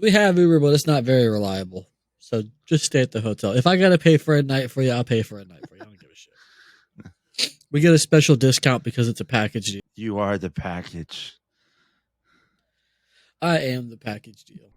We have Uber, but it's not very reliable. So just stay at the hotel. If I gotta pay for a night for you, I'll pay for a night for you. I don't give a shit. We get a special discount because it's a package deal. You are the package. I am the package deal.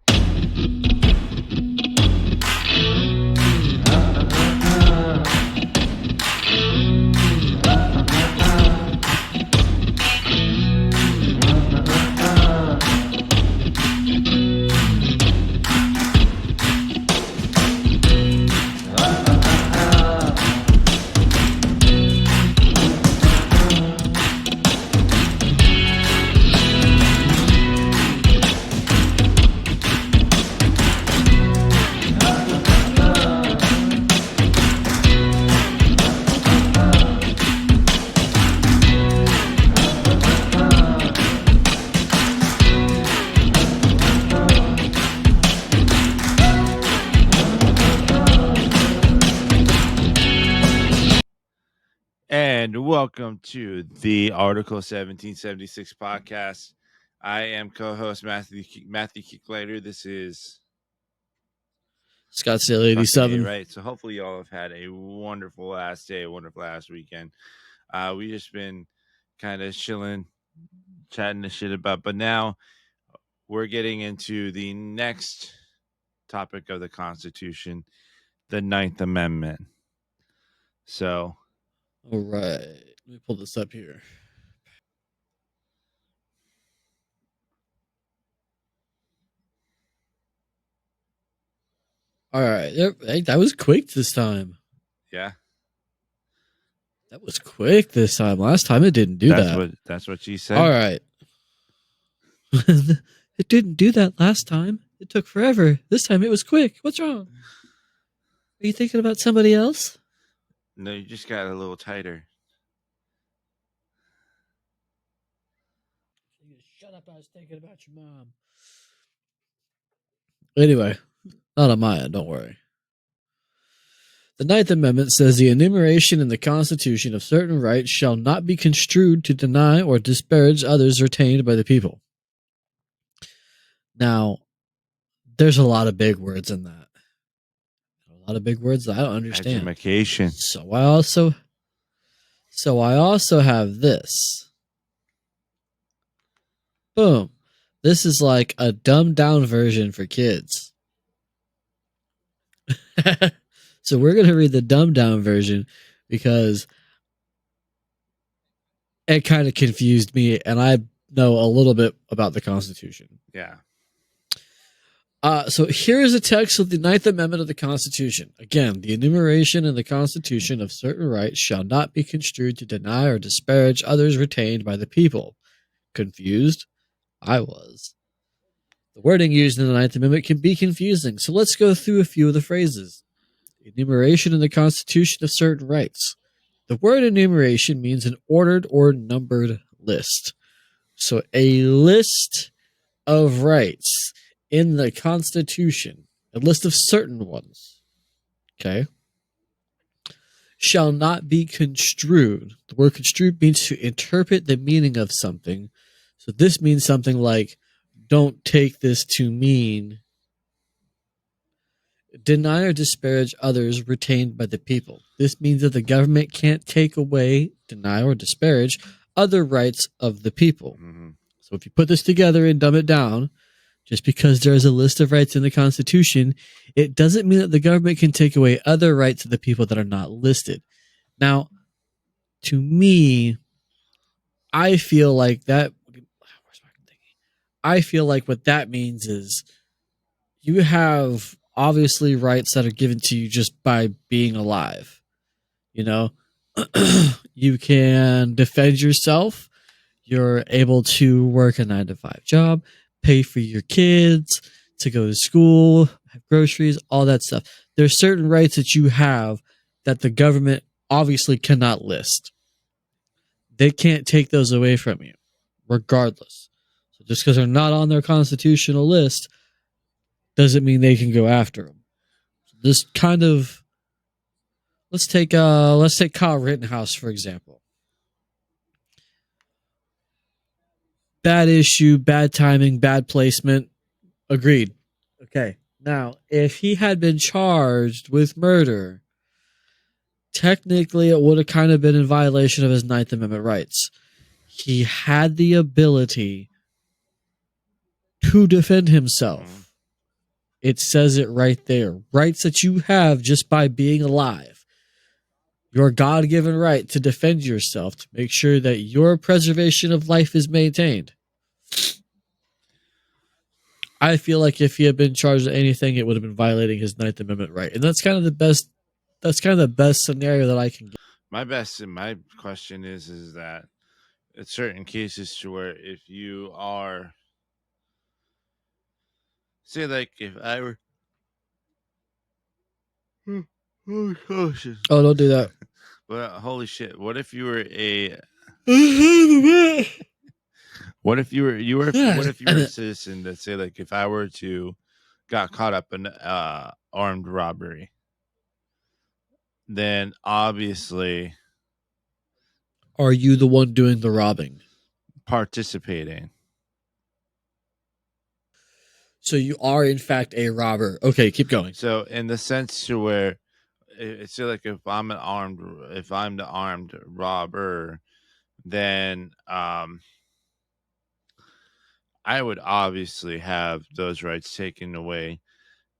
And welcome to the Article 1776 podcast. I am co-host Matthew Kicklater. This is Scottsdale 87. right? So hopefully y'all have had a wonderful last day, a wonderful last weekend. We just been kind of chilling, chatting the shit about, but now we're getting into the next topic of the Constitution, the Ninth Amendment. So, all right, let me pull this up here. All right, that was quick this time. Yeah, that was quick this time. Last time it didn't do that. That's what she said. All right, it didn't do that last time. It took forever. This time it was quick. What's wrong? Are you thinking about somebody else? No, you just got a little tighter. Shut up, I was thinking about your mom. Anyway, not on my end, don't worry. The Ninth Amendment says the enumeration in the Constitution of certain rights shall not be construed to deny or disparage others retained by the people. Now, there's a lot of big words in that. A lot of big words that I don't understand. Education. So I also have this. Boom. This is like a dumbed down version for kids. So we're going to read the dumbed down version because it kind of confused me, and I know a little bit about the Constitution. Yeah. So here is a text of the Ninth Amendment of the Constitution. Again, the enumeration in the Constitution of certain rights shall not be construed to deny or disparage others retained by the people. Confused? I was. The wording used in the Ninth Amendment can be confusing, so let's go through a few of the phrases. Enumeration in the Constitution of certain rights. The word enumeration means an ordered or numbered list. So a list of rights in the Constitution, a list of certain ones, okay, shall not be construed. The word construed means to interpret the meaning of something. So this means something like, don't take this to mean deny or disparage others retained by the people. This means that the government can't take away, deny, or disparage other rights of the people. Mm-hmm. So if you put this together and dumb it down, just because there's a list of rights in the Constitution, it doesn't mean that the government can take away other rights of the people that are not listed. Now, to me, I feel like that. I feel like what that means is you have obviously rights that are given to you just by being alive. You know, you can defend yourself. You're able to work a 9-to-5 job, pay for your kids, to go to school, have groceries, all that stuff. There's certain rights that you have that the government obviously cannot list. They can't take those away from you, regardless. So just because they're not on their constitutional list doesn't mean they can go after them. So this kind of, let's take Kyle Rittenhouse, for example. Bad issue, bad timing, bad placement. Agreed. Okay. Now, if he had been charged with murder, technically it would have kind of been in violation of his Ninth Amendment rights. He had the ability to defend himself. It says it right there. Rights that you have just by being alive. Your God-given right to defend yourself, to make sure that your preservation of life is maintained. I feel like if he had been charged with anything, it would have been violating his Ninth Amendment right. And that's kind of the best scenario that I can get. My question is that in certain cases to where if you are, say, like if I were oh shit. Oh, don't do that. Well, holy shit, what if you were a what if you were a citizen that, say, like if I were to got caught up in armed robbery, then obviously Are you the one doing the robbing? participating. So you are in fact a robber. Okay, keep going. So in the sense to where it's like if I'm the armed robber, then I would obviously have those rights taken away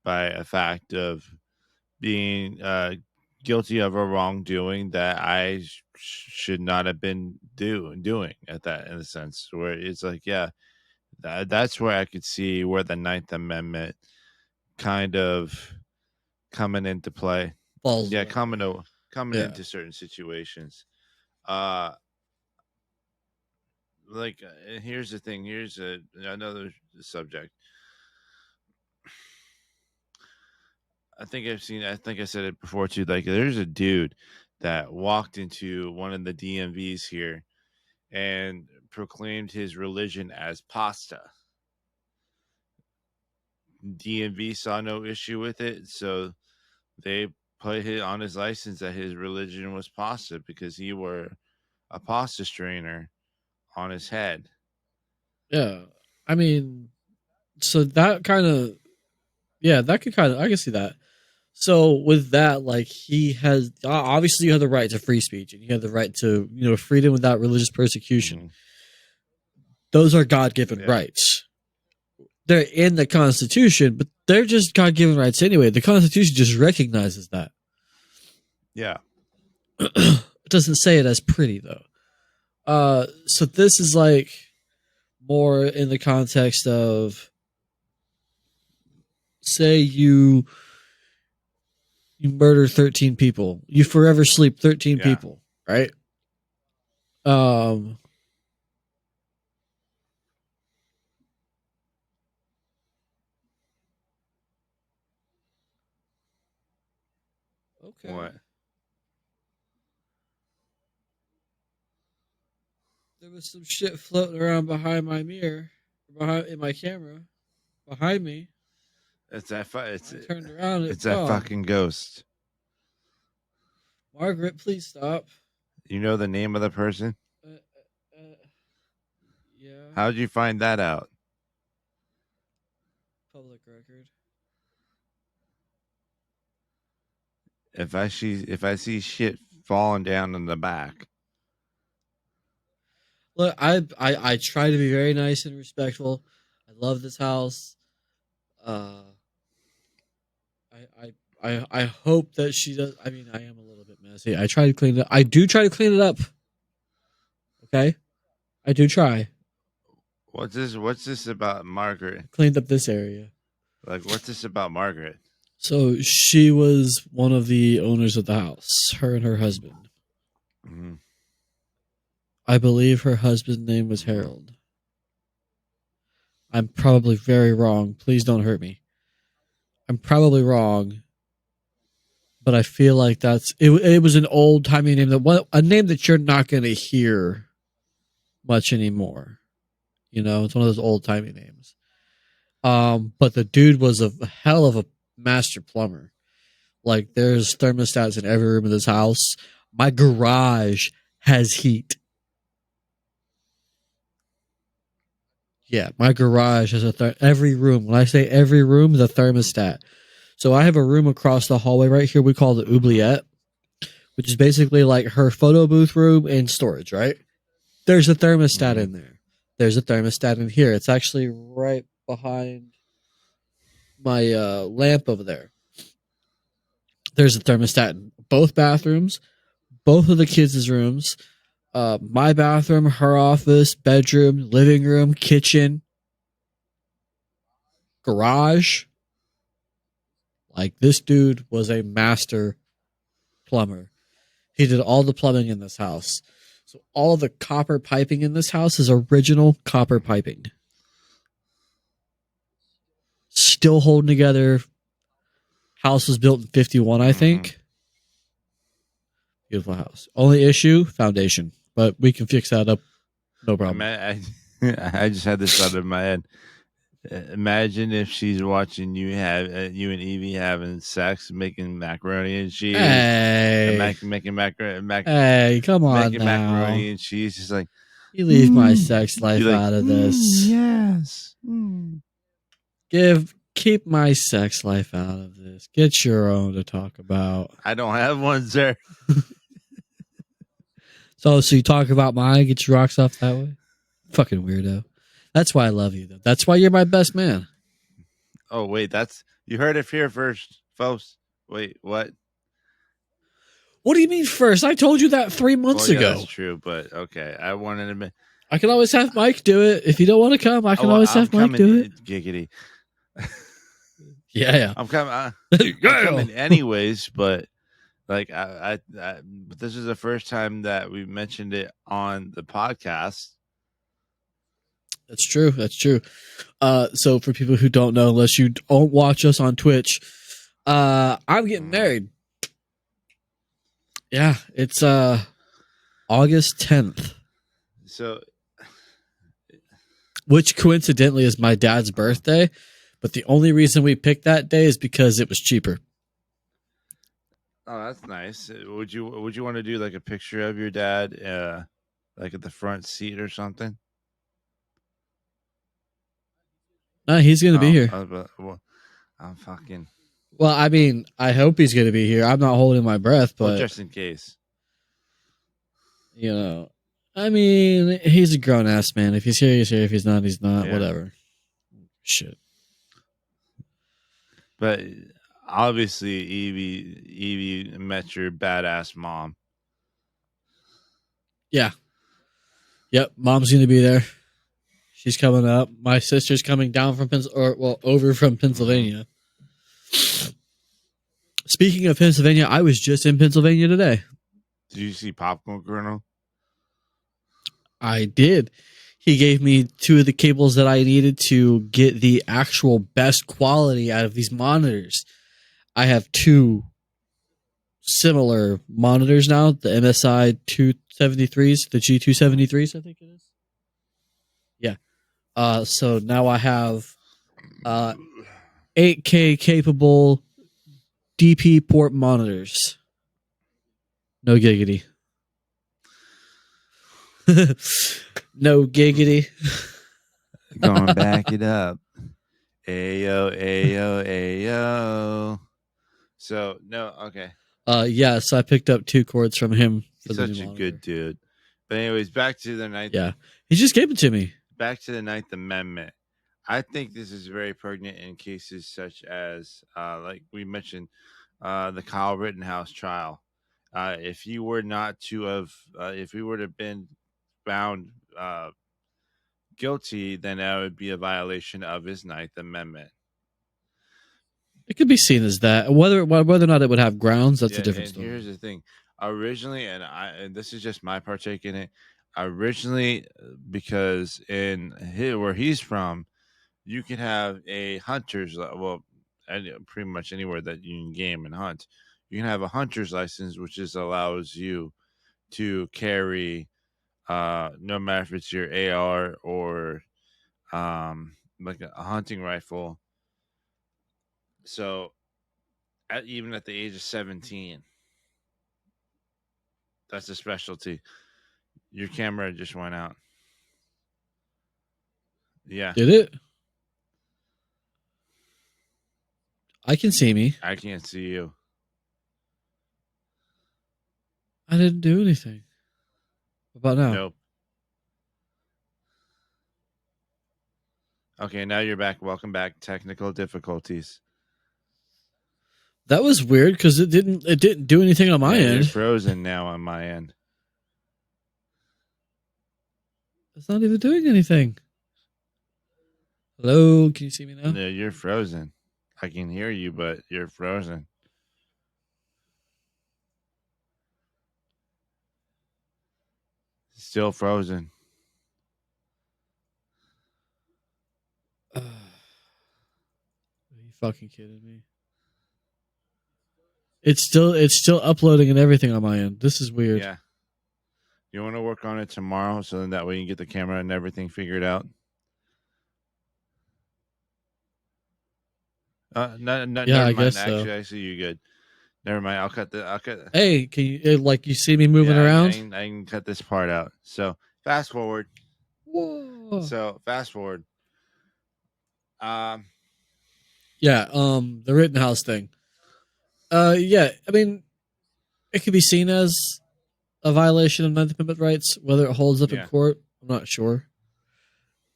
by a fact of being guilty of a wrongdoing that I should not have been doing at that, in a sense where it's like, yeah, that's where I could see where the Ninth Amendment kind of coming into play. Balls Yeah, up. coming into certain situations. Like, and here's the thing. Here's another subject. I think I said it before too. Like, there's a dude that walked into one of the DMVs here and proclaimed his religion as pasta. DMV saw no issue with it, so they put it on his license that his religion was pasta because he wore a pasta strainer on his head. Yeah. I mean, so that kind of, yeah, that could kind of, I can see that. So with that, like, he has, obviously you have the right to free speech and you have the right to, freedom without religious persecution. Mm-hmm. Those are God-given rights. They're in the Constitution, but they're just God-given rights anyway. The Constitution just recognizes that. Yeah. It doesn't say it as pretty, though. So this is like more in the context of, say you murder 13 people. You forever sleep 13 people, right? Okay. What? There was some shit floating around behind my mirror, in my camera, behind me. It's that. I turned around. It's that fucking ghost. Margaret, please stop. You know the name of the person? Yeah. How'd you find that out? Public record. If I see shit falling down in the back. Look, I try to be very nice and respectful. I love this house. I hope that she does. I mean, I am a little bit messy. I try to clean it up. I do try to clean it up. Okay? I do try. What's this about Margaret? Cleaned up this area. Like, what's this about Margaret? So she was one of the owners of the house, her and her husband. Mm-hmm. I believe her husband's name was Harold. I'm probably very wrong. Please don't hurt me. I'm probably wrong, but I feel like it was an old timey name, a name that you're not going to hear much anymore. It's one of those old timey names. But the dude was a hell of a master plumber. Like, there's thermostats in every room of this house. My garage has heat. Yeah, my garage has every room. When I say every room, the thermostat. So I have a room across the hallway right here. We call the oubliette, which is basically like her photo booth room and storage. Right there's a thermostat Mhm. in there. There's a thermostat in here. It's actually right behind my lamp over there. There's a thermostat in both bathrooms, both of the kids' rooms, my bathroom, her office, bedroom, living room, kitchen, garage. Like this dude was a master plumber. He did all the plumbing in this house. So all the copper piping in this house is original copper piping. Still holding together. House was built in 51, I Mhm. think. Beautiful house. Only issue, foundation. But we can fix that up. No problem. I just had this thought in my head. Imagine if she's watching you have you and Evie having sex, making macaroni and cheese, and Hey. Hey, come on making now. macaroni and cheese. Just like, You leave my sex you're life like, out of this. yes. Keep my sex life out of this. Get your own to talk about. I don't have one, sir. So you talk about mine, get your rocks off that way? Fucking weirdo. That's why I love you, though. That's why you're my best man. Oh wait, you heard it here first, folks. Wait, what? What do you mean first? I told you that 3 months Well, yeah, that's ago. true, but okay. I wanted to. I can always have Mike do it. If you don't want to come, I can Oh, always I'm have Mike coming, do it. giggity. Yeah. I'm coming. I'm Yeah. coming anyways, but like but this is the first time that we mentioned it on the podcast. That's true. That's true. So for people who don't know, unless you don't watch us on Twitch, I'm getting married. Yeah, it's August 10th, So, which coincidentally is my dad's birthday. But the only reason we picked that day is because it was cheaper. oh, that's nice. Would you want to do like a picture of your dad, like at the front seat or something? No, he's gonna be Oh, here. well, I'm fucking. Well, I mean, I hope he's gonna be here. I'm not holding my breath, Well, but just in case. you know, I mean, he's a grown ass man. If he's here, he's here. If he's not, he's not. Yeah. Whatever. Shit. But obviously, Evie met your badass mom. Yeah. Yep. Mom's gonna be there. She's coming up. My sister's coming down from over from Pennsylvania. Speaking of Pennsylvania, I was just in Pennsylvania today. Did you see Popcorn Colonel? I did. He gave me 2 of the cables that I needed to get the actual best quality out of these monitors. I have 2 similar monitors now, the MSI 273s, the G273s, I think it is. Yeah. So now I have 8K capable DP port monitors. No giggity. No giggity. Gonna back it up. Ayo, ayo, ayo. So no, okay. Yeah, so I picked up 2 cords from him for He's the such new a monitor. good dude. But anyways, back to the ninth. Yeah, he just gave it to me. Back to the Ninth Amendment. I think this is very pertinent in cases such as, like we mentioned, the Kyle Rittenhouse trial. If you were not to have, if we would have been found guilty, then that would be a violation of his Ninth Amendment. It could be seen as that. Whether or not it would have grounds, that's a different and story. here's the thing: originally, and this is just my partake in it. Originally, because where he's from, you can have a hunter's pretty much anywhere that you can game and hunt. You can have a hunter's license, which just allows you to carry, no matter if it's your AR or like a hunting rifle. So, even at the age of 17, that's a specialty. Your camera just went out. Yeah, Did it? I can see me. I can't see you. I didn't do anything. What about now? Nope. Okay, now you're back. Welcome back. Technical difficulties. That was weird because it didn't do anything on my Yeah, you're end. frozen now on my end. It's not even doing anything. Hello, can you see me now? No, you're frozen. I can hear you, but you're frozen. Still frozen. Are you fucking kidding me? It's still uploading and everything on my end. This is weird. Yeah. You want to work on it tomorrow so then that way you can get the camera and everything figured out? Yeah, Never I mind. guess so. Actually, I see you good. Never mind. I'll cut. Hey, can you like you see me moving Yeah, around? I can cut this part out. So fast forward. Whoa. So fast forward. Um, Yeah, the Rittenhouse thing. Yeah, I mean, it could be seen as a violation of Ninth Amendment rights. Whether it holds up in yeah, court, I'm not sure.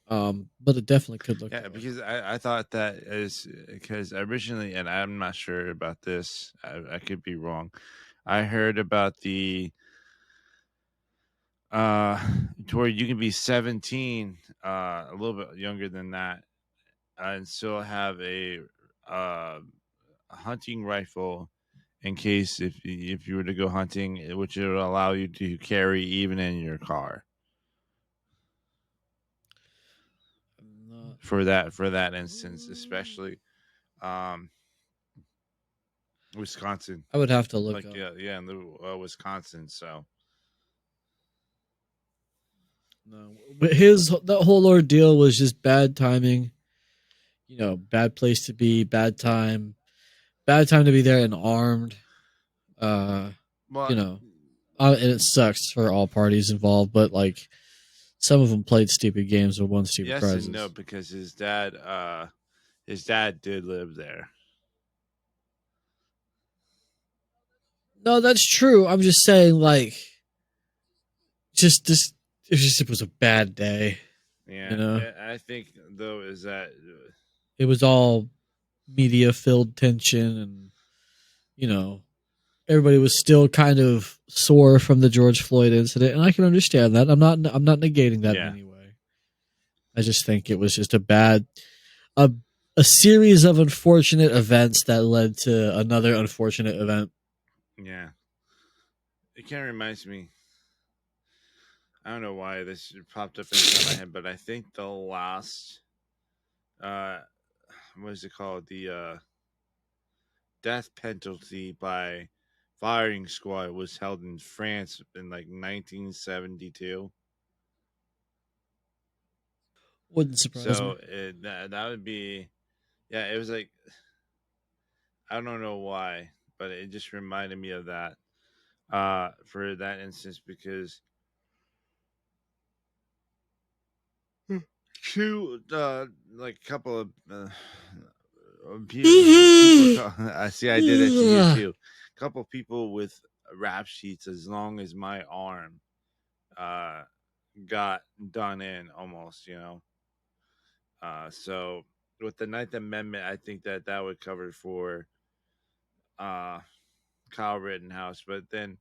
But it definitely could look yeah. that way. Because I thought that is because originally, and I'm not sure about this. I could be wrong. I heard about the uh to where you can be 17, a little bit younger than that, and still have uh, a hunting rifle in case if you were to go hunting, which it will allow you to carry even in your car I'm not. for that instance, especially um, Wisconsin, I would have to look like up. yeah, in the Wisconsin. So No, but his that whole ordeal was just bad timing. You know, bad place to be, bad time to be there and armed. Uh, well, you know, and it sucks for all parties involved. But like, some of them played stupid games and won stupid yes and no prizes. because his dad did live there. No, that's true. I'm just saying, like, just this. It was a bad day. You Yeah, know, I think though is that it was all media filled tension, and you know, everybody was still kind of sore from the George Floyd incident, and I can understand that. I'm not negating that in yeah, any way. I just think it was just a a series of unfortunate events that led to another unfortunate event. yeah. It kind of reminds me. I don't know why this popped up inside my head, but I think the last uh what is it called? The death penalty by firing squad was held in France in like 1972. Wouldn't surprise me. So that would be yeah, it was like I don't know why, but it just reminded me of that for that instance because two like a couple of I see I did it to you too. A couple people with rap sheets as long as my arm uh got done in almost, you know. So with the Ninth Amendment, I think that that would cover for uh Kyle Rittenhouse, but then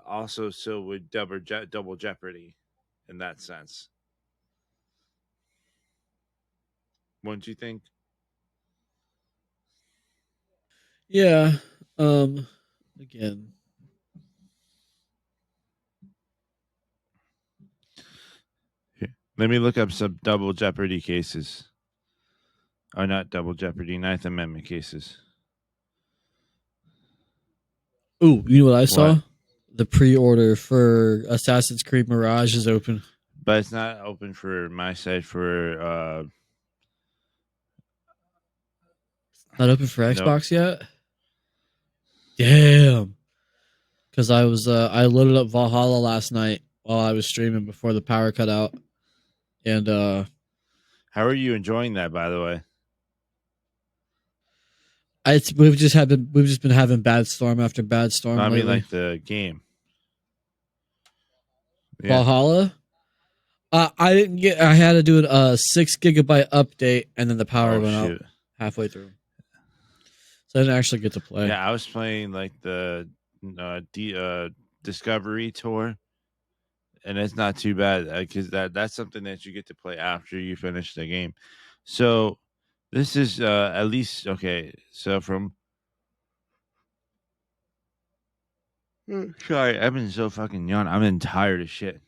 also so would double jeopardy in that sense. Wouldn't you think? Yeah. Um. Again, Here, let me look up some double jeopardy cases. Or not double jeopardy, Ninth Amendment cases. ooh, you know what I What? saw? The pre-order for Assassin's Creed Mirage is open. But it's not open for my site for Not open for nope. Xbox yet. Damn. Because I loaded up Valhalla last night while I was streaming before the power cut out, and How are you enjoying that, by the way? We've just been having bad storm after bad storm I mean, lately. like the game. Yeah. Valhalla. I didn't get. I had to do a 6 GB update, and then the power Oh went out shoot. halfway through, so I didn't actually get to play. Yeah, I was playing like the Discovery tour, and it's not too bad because that's something that you get to play after you finish the game. So this is at least okay. So from sorry, I've been so fucking young. I've been tired of shit.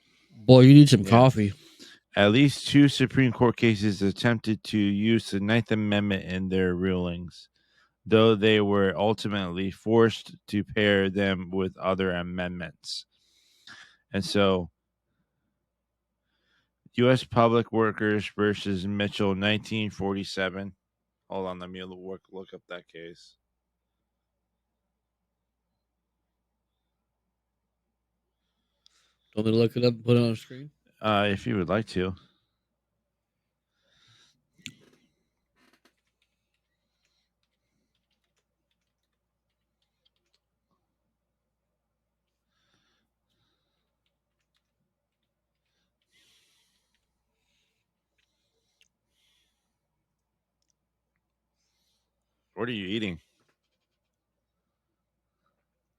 Boy, you need some Yeah. coffee. At least 2 Supreme Court cases attempted to use the Ninth Amendment in their rulings, though they were ultimately forced to pair them with other amendments. And so, U.S. Public Workers versus Mitchell, 1947. Hold on, let me look up that case. Want me to look it up and put it on the screen? If you would like to. What are you eating?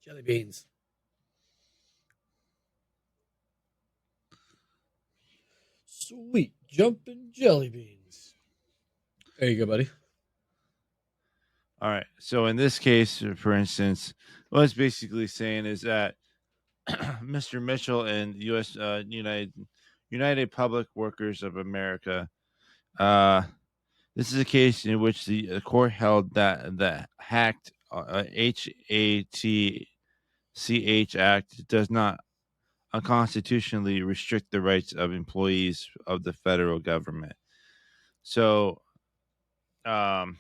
Jelly beans. Sweet jumping jelly beans. There you go, buddy. All right. So in this case, for instance, what it's basically saying is that Mr. Mitchell and U.S. United Public Workers of America. This is a case in which the court held that the hacked HATCH Act does not unconstitutionally restrict the rights of employees of the federal government. So, um,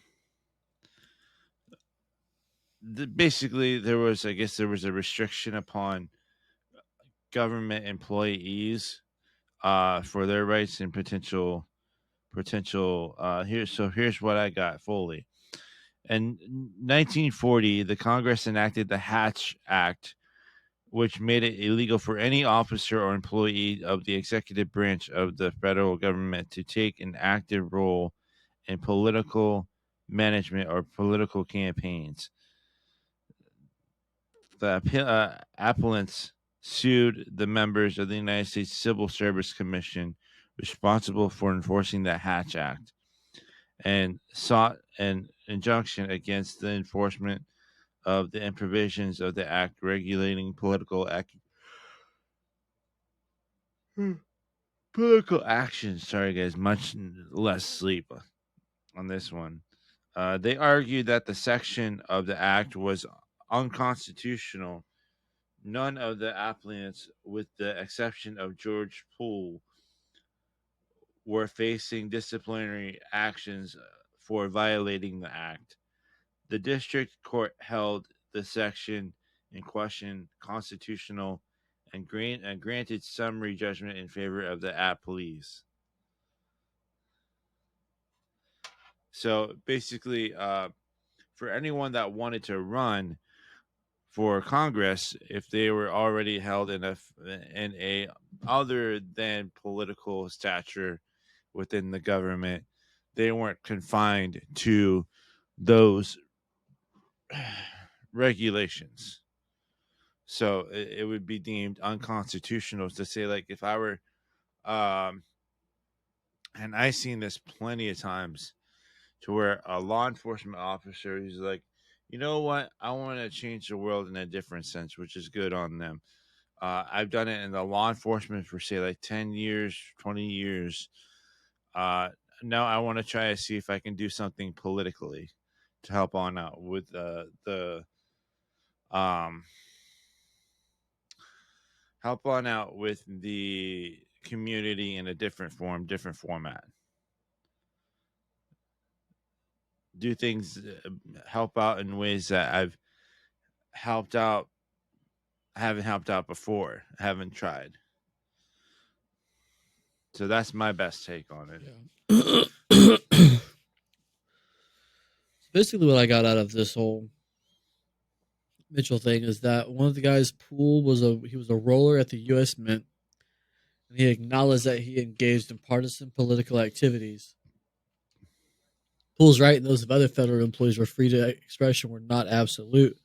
basically, I guess, there was a restriction upon government employees for their rights and potential here's what I got fully. In 1940, the Congress enacted the Hatch Act, which made it illegal for any officer or employee of the executive branch of the federal government to take an active role in political management or political campaigns. The appellants sued the members of the United States Civil Service Commission responsible for enforcing the Hatch Act and sought an injunction against the enforcement of the provisions of the act regulating political action. Sorry, guys, much less sleep on this one. They argued that the section of the act was unconstitutional. None of the applicants, with the exception of George Poole, were facing disciplinary actions for violating the act. The district court held the section in question constitutional and granted summary judgment in favor of the appellees. So basically, for anyone that wanted to run for Congress, if they were already held in a other than political stature within the government, they weren't confined to those regulations. So it would be deemed unconstitutional to say, like, if I were, um, and I've seen this plenty of times, to where a law enforcement officer is like, you know what, I want to change the world in a different sense, which is good on them. I've done it in the law enforcement for say like 10 years, 20 years. Uh, Now I want to try to see if I can do something politically to help on out with the um help on out with the community in a different format. Do things, help out in ways that I've helped out, haven't helped out before, haven't tried. So that's my best take on it. Yeah. Basically, what I got out of this whole Mitchell thing is that one of the guys, Poole, was a roller at the U.S. Mint, and he acknowledged that he engaged in partisan political activities. Poole's right, and those of other federal employees where freedom of expression were not absolute,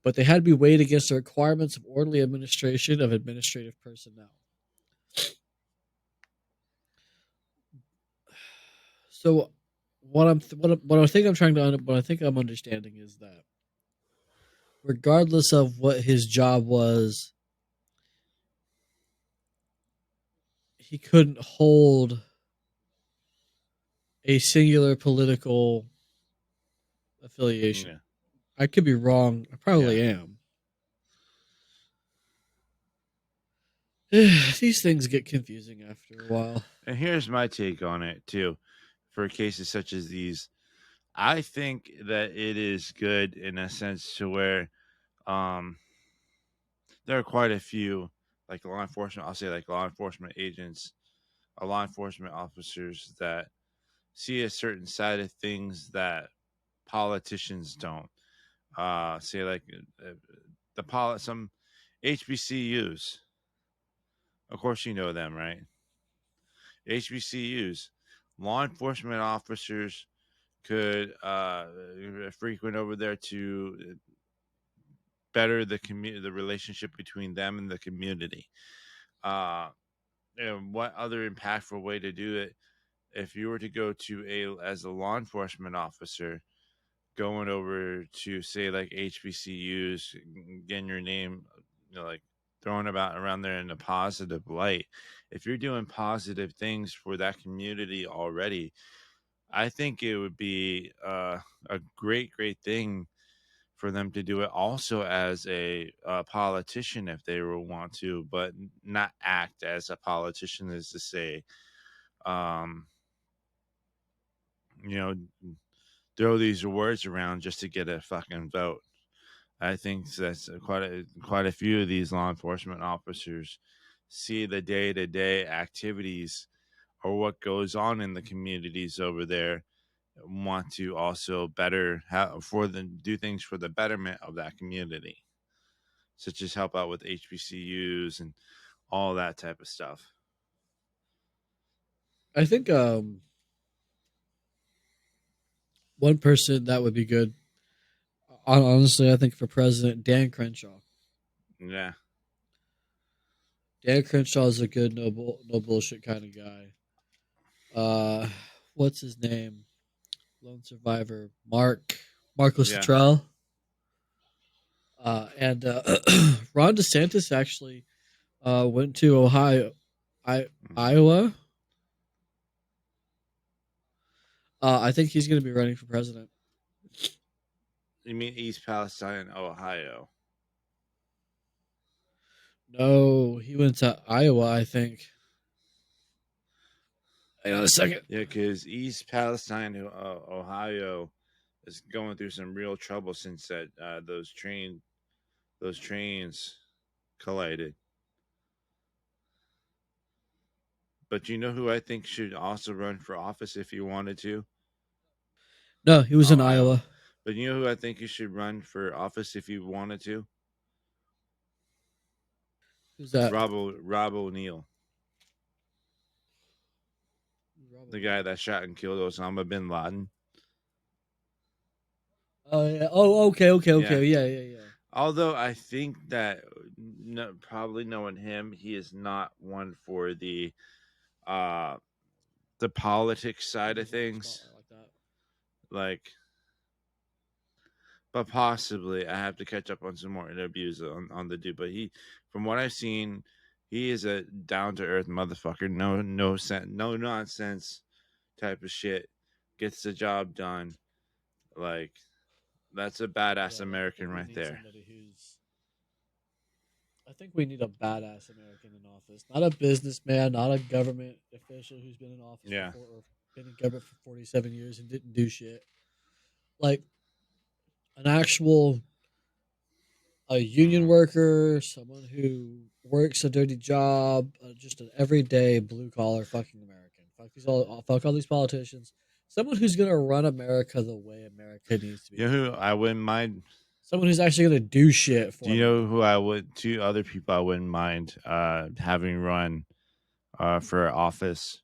but they had to be weighed against the requirements of orderly administration of administrative personnel. So, what I think I'm trying to what I think I'm understanding is that regardless of what his job was, he couldn't hold a singular political affiliation. Yeah. I could be wrong. I probably am. These things get confusing after a while. And here's my take on it too. For cases such as these, I think that it is good in a sense to where um, there are quite a few, like law enforcement, I'll say like law enforcement agents or law enforcement officers that see a certain side of things that politicians don't. Say like some HBCUs. Of course, you know them, right? HBCUs, law enforcement officers could frequent over there to better the relationship between them and the community. Uh, and what other impactful way to do it? If you were to go to as a law enforcement officer, going over to say like HBCUs, getting your name, like throwing about around there in a positive light. If you're doing positive things for that community already, I think it would be a great thing for them to do it also as a politician if they were want to, but not act as a politician, as to say, um, you know, throw these words around just to get a fucking vote. I think that's quite a few of these law enforcement officers see the day to day activities or what goes on in the communities over there, want to also better for them do things for the betterment of that community, such as help out with HBCUs and all that type of stuff. I think one person that would be good. Honestly, I think for president, Dan Crenshaw. Yeah, Dan Crenshaw is a good no bullshit kind of guy. What's his name? Lone survivor, Marcos yeah, Luttrell. And Ron DeSantis actually went to Iowa. I think he's going to be running for president. you mean East Palestine, Ohio? No, he went to Iowa, I think. Hang on a second. Yeah, because East Palestine, Ohio, is going through some real trouble since that those trains collided. But you know who I think should also run for office if he wanted to? No, he was Oh, in Iowa. Iowa. But you know who I think he should run for office if he wanted to? Who's that? Rob O'Neill, the guy that shot and killed Osama bin Laden. Oh yeah. Oh, Yeah. okay. Yeah. Although I think that probably knowing him, he is not one for uh the politics side of things. Spotlight like that. Like, but possibly I have to catch up on some more interviews on the dude. But from what I've seen, he is a down to earth motherfucker. No nonsense type of shit. Gets the job done. Like, that's a badass Yeah, I American think we right need there. somebody who's. I think we need a badass American in office, not a businessman, not a government official who's been in office Yeah. or been in government for 47 years and didn't do shit. Like an actual a union worker, someone who works a dirty job, just an everyday blue collar fucking American. Fuck all these politicians. Someone who's gonna run America the way America needs to be You know who run. I wouldn't mind? Someone who's actually gonna do shit Do for you know who America. I would? Two other people I wouldn't mind having run for office.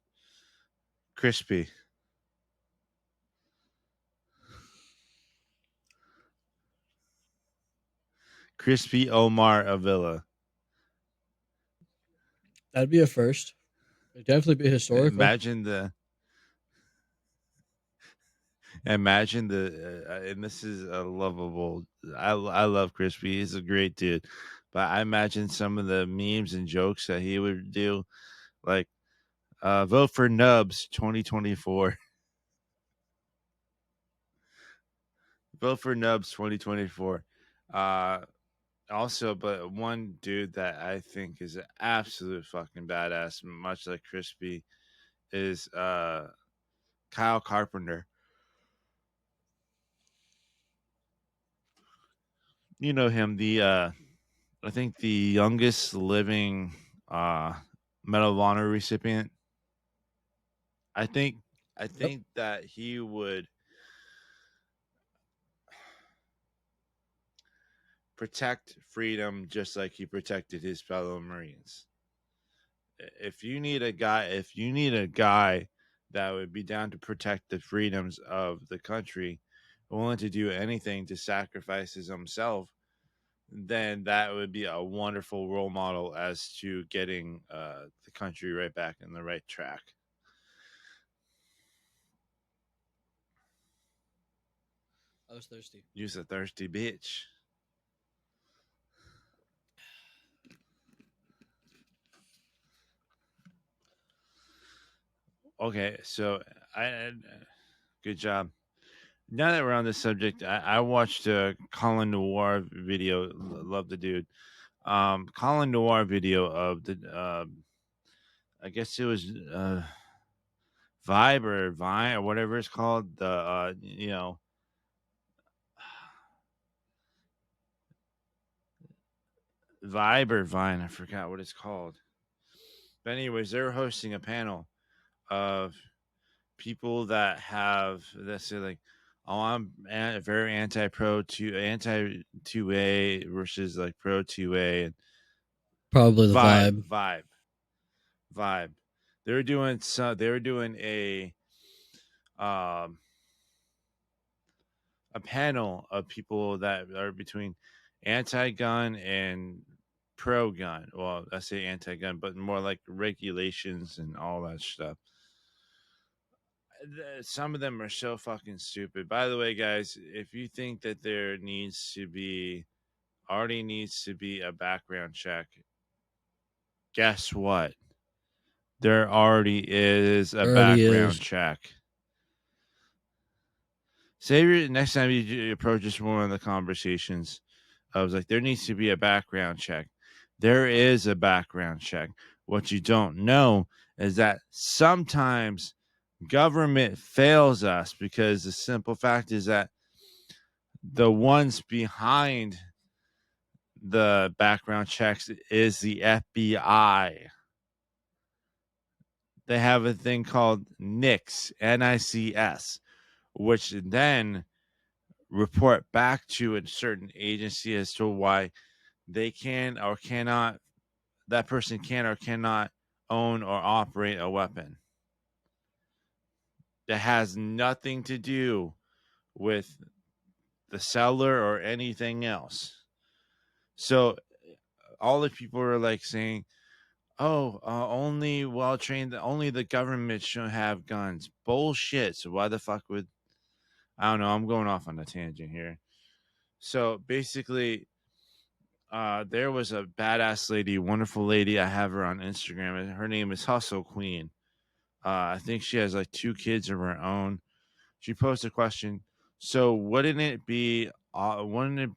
Crispy. Crispy Omar Avila. That'd be a first. It'd definitely be historical. Imagine the and this is a lovable. I love Crispy. He's a great dude, but I imagine some of the memes and jokes that he would do, like vote for Nubs 2024. Vote for Nubs 2024. Uh, Also, but one dude that I think is an absolute fucking badass, much like Crispy, is Kyle Carpenter. You know him, the I think the youngest living Medal of Honor recipient. I think I Yep. think that he would protect freedom just like he protected his fellow Marines. If you need a guy that would be down to protect the freedoms of the country, willing to do anything to sacrifice his own self, then that would be a wonderful role model as to getting the country right back in the right track. I was thirsty. Use a thirsty bitch. Okay, so good job. Now that we're on this subject, I watched a Colin Noir video. Love the dude. Colin Noir video of the I guess it was Vibe or Vine or whatever it's called. The Vibe or Vine. I forgot what it's called. But anyways, they were hosting a panel of people that have let's say like, oh, I'm very anti 2A versus like pro 2A and Probably the vibe vibe. vibe vibe. They were doing um a panel of people that are between anti-gun and pro-gun. Well, I say anti-gun, but more like regulations and all that stuff. Some of them are so fucking stupid. By the way, guys, if you think that there already needs to be a background check, guess what? There already is a There already background is. check. Say next time you approach just one of the conversations, I was like, there needs to be a background check. There is a background check. What you don't know is that sometimes government fails us because the simple fact is that the ones behind the background checks is the FBI. They have a thing called NICS, NICS, which then report back to a certain agency as to why they can or cannot, that person can or cannot own or operate a weapon. That has nothing to do with the seller or anything else. So all the people are like saying, "Oh, only well trained, only the government should have guns." Bullshit. So why the fuck would I don't know? I'm going off on a tangent here. So basically, there was a badass lady, wonderful lady. I have her on Instagram, and her name is Hustle Queen. I think she has like 2 kids of her own. She posed a question. So wouldn't it be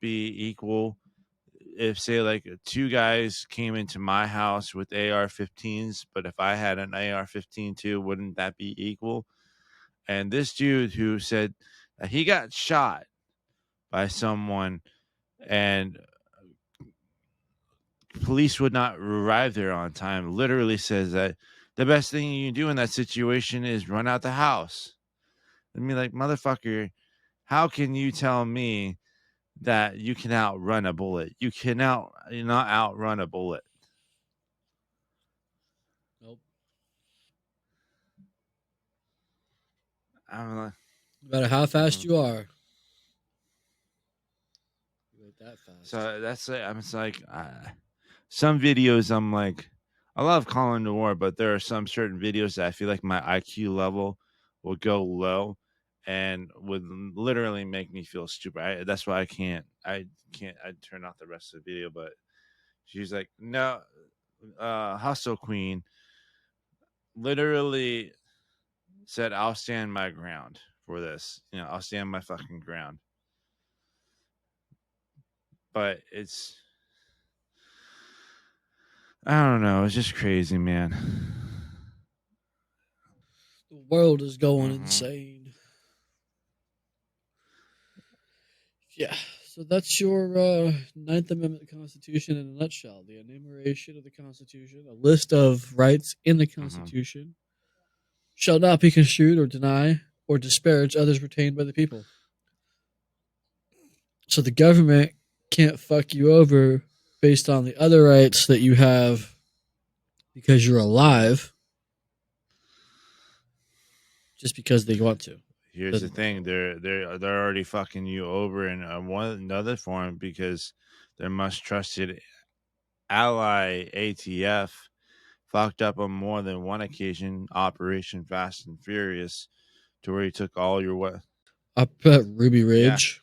equal if say like 2 guys came into my house with AR-15s, but if I had an AR-15 too, wouldn't that be equal? And this dude who said that he got shot by someone and police would not arrive there on time. Literally says that the best thing you can do in that situation is run out the house. I mean, like, motherfucker, how can you tell me that you can outrun a bullet? You cannot not outrun a bullet. Nope. I'm like, No matter how fast you are, you ain't that fast. so that's it. I'm just like, some videos I'm like, I love Calling the War, but there are some certain videos that I feel like my IQ level will go low and would literally make me feel stupid. That's why I can't I turn off the rest of the video. But she's like, no, Hustle Queen literally said, I'll stand my ground for this. I'll stand my fucking ground. But I don't know. It's just crazy, man. The world is going insane. Yeah. So that's your Ninth Amendment of the Constitution in a nutshell. The enumeration of the Constitution, a list of rights in the Constitution, shall not be construed or deny or disparage others retained by the people. So the government can't fuck you over based on the other rights that you have because you're alive, just because they want to. Here's the thing: they're already fucking you over in another form because their much trusted ally ATF fucked up on more than one occasion. Operation Fast and Furious, to where he took all your up at Ruby Ridge.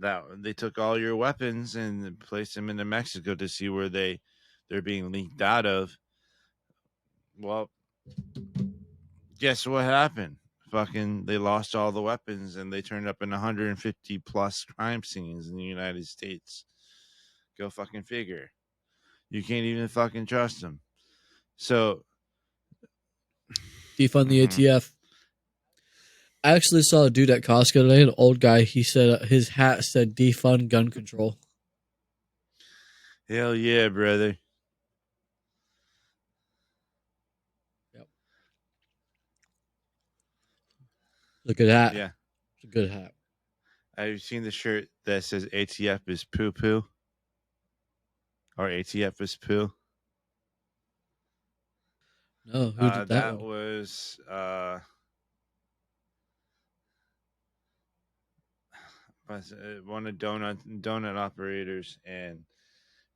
That they took all your weapons and placed them into Mexico to see where they're being leaked out of. Well, guess what happened? Fucking, they lost all the weapons and they turned up in 150 plus crime scenes in the United States. Go fucking figure. You can't even fucking trust them. So, defund the ATF. I actually saw a dude at Costco today, an old guy. He said his hat said defund gun control. Hell yeah, brother. Yep. It's a good hat. Yeah. It's a good hat. Have you seen the shirt that says ATF is poo poo? Or ATF is poo? No, who did that one? Was one of donut operators and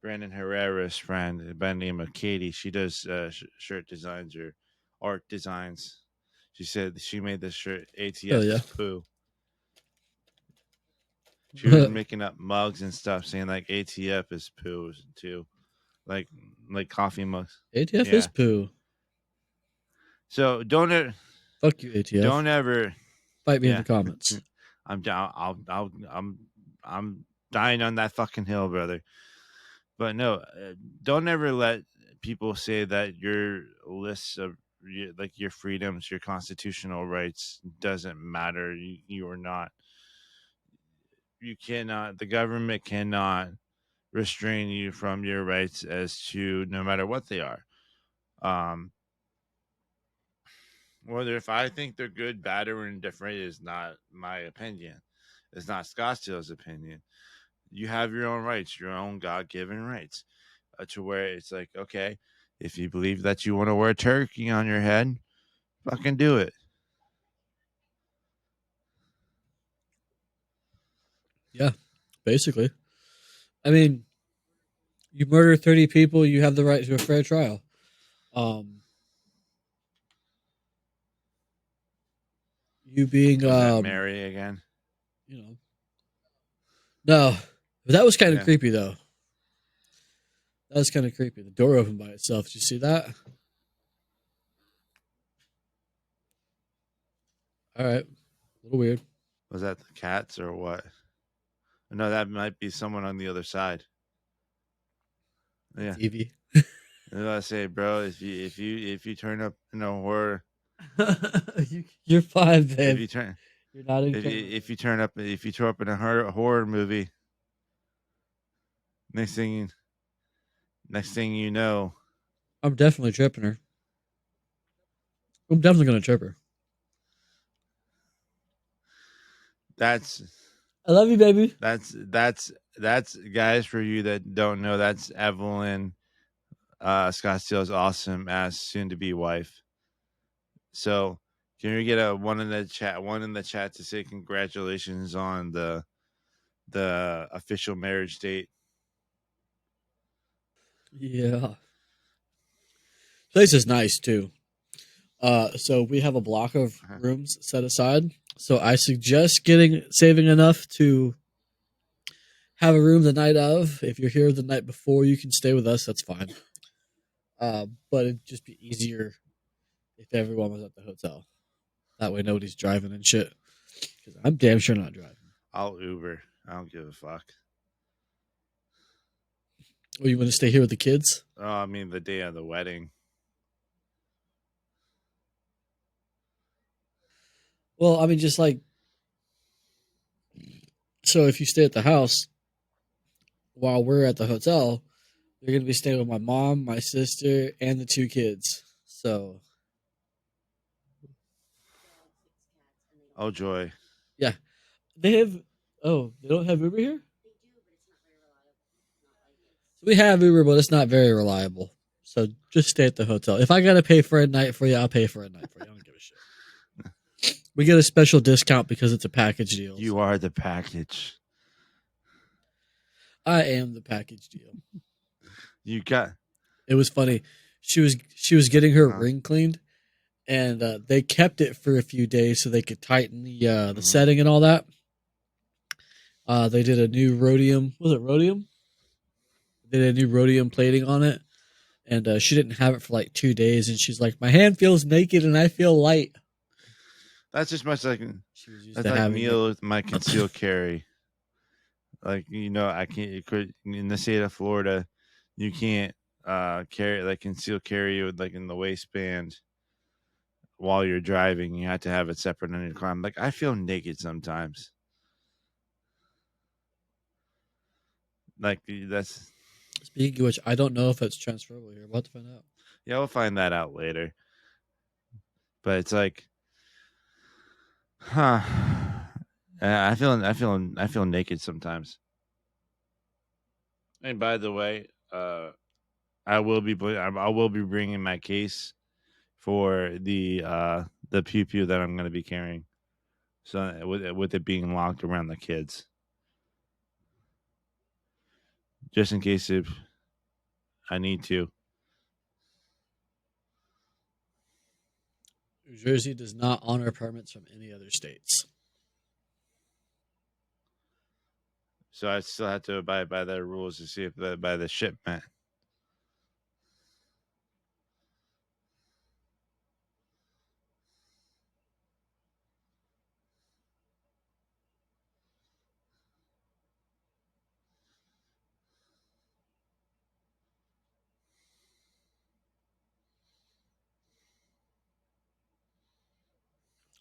Brandon Herrera's friend by the name of Katie. She does shirt designs or art designs. She said she made this shirt ATF is poo. She was making up mugs and stuff saying like ATF is poo too. Like coffee mugs. ATF is poo. So don't fuck you, ATF. Don't ever fight me in the comments. I'm down. I'm dying on that fucking hill, brother. But no, don't ever let people say that your list of your freedoms, your constitutional rights doesn't matter. You are not. You cannot. The government cannot restrain you from your rights as to no matter what they are. Whether if I think they're good, bad, or indifferent is not my opinion. It's not Scottsdale's opinion. You have your own rights, your own God-given rights, to where it's like, okay, if you believe that you want to wear a turkey on your head, fucking do it. Yeah, basically. I mean, you murder 30 people, you have the right to a fair trial. You being Mary again? No, but that was kind of creepy though. That was kind of creepy. The door opened by itself. Did you see that? All right, a little weird. Was that the cats or what? No, that might be someone on the other side. Yeah. TV. I say, bro, if you turn up in a horror, you're fine, babe. If you turn, you're not in. If you throw up in a horror movie, next thing Next thing you know, I'm definitely tripping her. I'm definitely gonna trip her. that's I love you, baby. that's guys, for you that don't know, that's Evelyn Scottsdale's awesome as soon to be wife. So can we get a one in the chat to say congratulations on the official marriage date? Yeah. Place is nice too. So we have a block of rooms set aside. So I suggest saving enough to have a room the night of. If you're here the night before, you can stay with us. That's fine. But it'd just be easier if everyone was at the hotel. That way, nobody's driving and shit. Because I'm damn sure not driving. I'll Uber. I don't give a fuck. Oh, you want to stay here with the kids? Oh, I mean the day of the wedding. Well, I mean, just like, so if you stay at the house while we're at the hotel, you're going to be staying with my mom, my sister, and the 2 kids. So, Oh joy. yeah. They have, they don't have Uber here? So we have Uber, but it's not very reliable. So just stay at the hotel. If I got to pay for a night for you, I'll pay for a night for you. I don't give a shit. We get a special discount because it's a package deal. You are the package. I am the package deal. You got. It was funny. She was getting her ring cleaned, and they kept it for a few days so they could tighten the setting and all that. They did a new rhodium. Was it rhodium? They did a new rhodium plating on it, and she didn't have it for like 2 days, and she's like, "My hand feels naked and I feel light." That's just much like She was used that's to like having me it. with my concealed carry. Like, you know, I can't. You could in the state of Florida, you can't carry, like, concealed carry with, like, in the waistband while you're driving. You have to have it separate in your car. I'm like, I feel naked sometimes. Like, that's. Speaking of which, I don't know if it's transferable here. We'll have to find out. Yeah, we'll find that out later. But it's like, huh? I feel naked sometimes. And by the way, I will be bringing my case for the pew pew that I'm going to be carrying. So with it being locked around the kids, just in case if I need to. New Jersey does not honor permits from any other states. So I still have to abide by their rules to see if by the shipment.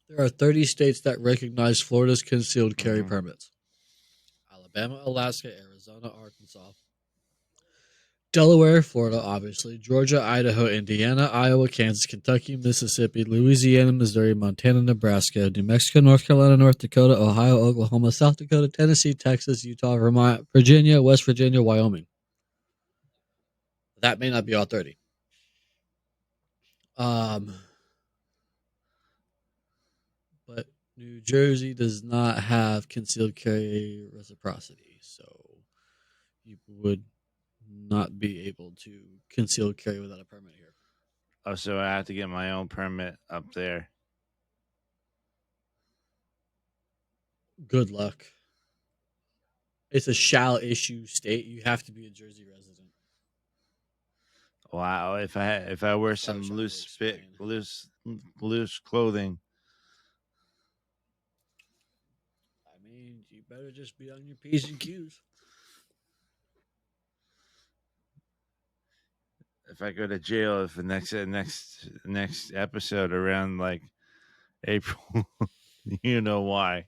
There are 30 states that recognize Florida's concealed carry permits. Alabama, Alaska, Arizona, Arkansas, Delaware, Florida, obviously, Georgia, Idaho, Indiana, Iowa, Kansas, Kentucky, Mississippi, Louisiana, Missouri, Montana, Nebraska, New Mexico, North Carolina, North Dakota, Ohio, Oklahoma, South Dakota, Tennessee, Texas, Utah, Vermont, Virginia, West Virginia, Wyoming. That may not be all 30. But New Jersey does not have concealed carry reciprocity, so you would not be able to concealed carry without a permit here. Oh, so I have to get my own permit up there. Good luck. It's a shall issue state. You have to be a Jersey resident. Wow, if I wear some loose clothing. I mean, you better just be on your P's and Q's. If I go to jail, if the next episode around like April, you know why.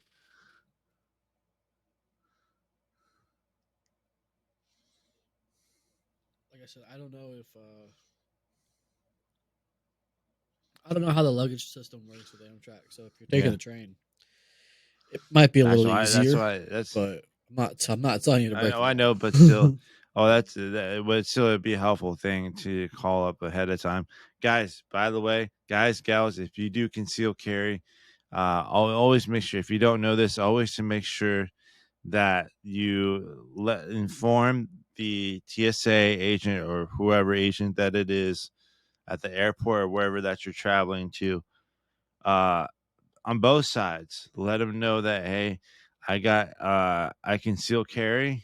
Like I said, I don't know if I don't know how the luggage system works with Amtrak. So if you're taking Yeah. the train, it might be a That's little why. easier. That's. But I'm not telling you to break the I law. know, but still. Oh, that would still be a helpful thing to call up ahead of time, guys. By the way, guys, gals, if you do conceal carry, I'll always make sure. If you don't know this, always to make sure that you inform the TSA agent or whoever agent that it is at the airport or wherever that you're traveling to. On both sides, let them know that hey, I conceal carry.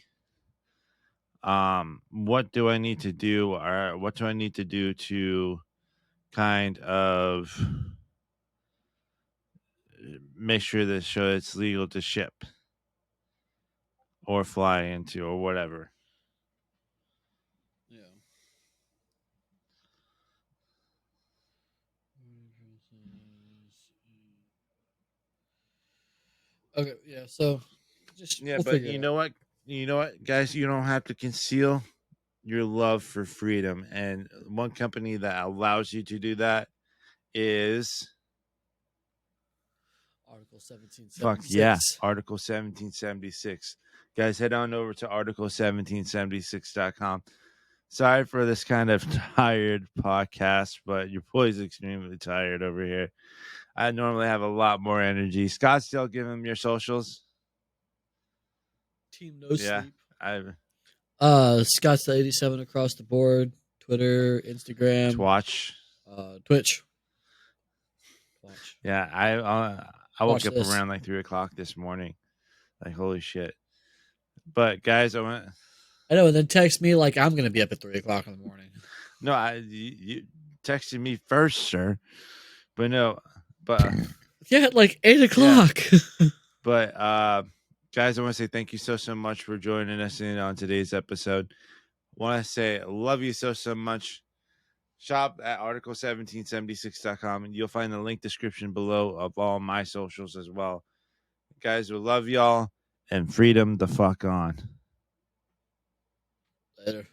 What do I need to do, or what do I need to do to kind of make sure that show it's legal to ship or fly into or whatever. Yeah. Okay. Yeah. So just Yeah, we'll but figure it out. you know what, guys, you don't have to conceal your love for freedom, and one company that allows you to do that is Article fuck yeah, 1776. Article 1776. Guys, head on over to article1776.com. Sorry for this kind of tired podcast, but your boy's extremely tired over here. I normally have a lot more energy. Scottsdale, give him your socials. Team No Yeah, Sleep. I Scott's 87 across the board. Twitter, Instagram, Twatch. Twitch. Watch. Yeah, I woke Watch up this. around like 3 o'clock this morning. Like holy shit! But guys, I know, and then text me like I'm gonna be up at 3 o'clock in the morning. no, you texted me first, sir. But no, but Yeah, at like 8 o'clock. but guys, I want to say thank you so much for joining us in on today's episode. Want to say love you so much. Shop at article1776.com and you'll find the link description below of all my socials as well. Guys, we love y'all and freedom the fuck on. Later.